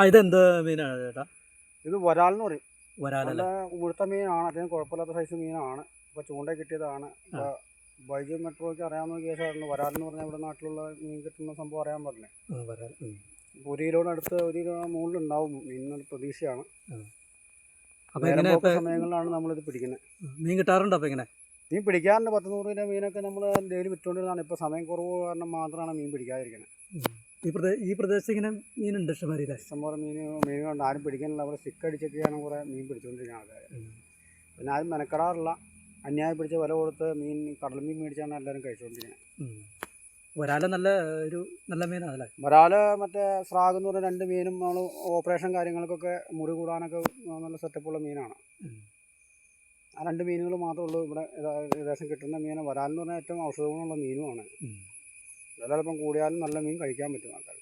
ഇതെന്ത് മീനാണ് ചേട്ടാ? ഇത് വരാലെന്ന് പറയും. വരാലല്ല, മുഴുത്ത മീനാണ്, അതിന് കുഴപ്പമില്ലാത്ത സൈസ് മീനാണ്. ഇപ്പോൾ ചൂണ്ട കിട്ടിയതാണ്. ഇപ്പോൾ ബൈജു മെട്രോയ്ക്ക് അറിയാവുന്ന കേസായിരുന്നു. വരാലെന്ന് പറഞ്ഞാൽ ഇവിടെ നാട്ടിലുള്ള മീൻ കിട്ടുന്ന സംഭവം അറിയാൻ പറഞ്ഞേ. ഒരു കിലോനടുത്ത്, 1 കിലോ മുകളിലുണ്ടാവും മീനിനൊരു പ്രതീക്ഷയാണ്. സമയങ്ങളിലാണ് നമ്മളിത് പിടിക്കുന്നത്. മീൻ കിട്ടാറുണ്ടോ? അപ്പോൾ ഇങ്ങനെ മീൻ പിടിക്കാറുണ്ട്. 10-100 കിലോ മീനൊക്കെ നമ്മൾ ഡെയിലി വിറ്റുകൊണ്ടിരുന്നതാണ്. ഇപ്പോൾ സമയം കുറവ് കാരണം മാത്രമാണ് മീൻ പിടിക്കാതിരിക്കുന്നത്. ഈ പ്രദേശത്ത് ഇങ്ങനെ മീനുണ്ട് ഇഷ്ടംപോലെ. ഇഷ്ടംപോലെ മീനുകളുണ്ട്. ആരും പിടിക്കാനില്ല. അവിടെ സ്റ്റിക്ക് അടിച്ചൊക്കെയാണ് കുറേ മീൻ പിടിച്ചുകൊണ്ടിരിക്കുന്ന ആൾക്കാർ. പിന്നെ ആരും മെനക്കെടാറില്ല. അന്യായം പിടിച്ച വില കൊടുത്ത് കടൽ മീൻ മേടിച്ചാണ് എല്ലാവരും കഴിച്ചുകൊണ്ടിരിക്കുന്നത്. വരാല നല്ല മീനാണല്ലേ? വരാല് മറ്റേ സ്രാഗ് എന്ന് പറഞ്ഞ 2 മീനും നമ്മൾ ഓപ്പറേഷൻ കാര്യങ്ങൾക്കൊക്കെ മുറി കൂടാനൊക്കെ നല്ല സെറ്റപ്പുള്ള മീനാണ്. ആ 2 മീനുകൾ മാത്രമേ ഉള്ളൂ ഇവിടെ ഏകദേശം കിട്ടുന്ന മീൻ. വരാലെന്ന് പറഞ്ഞാൽ ഏറ്റവും ഔഷധ ഗുണമുള്ള മീനുമാണ്. വില അല്പം കൂടിയാലും നല്ല മീൻ കഴിക്കാൻ പറ്റും ആൾക്കാർ.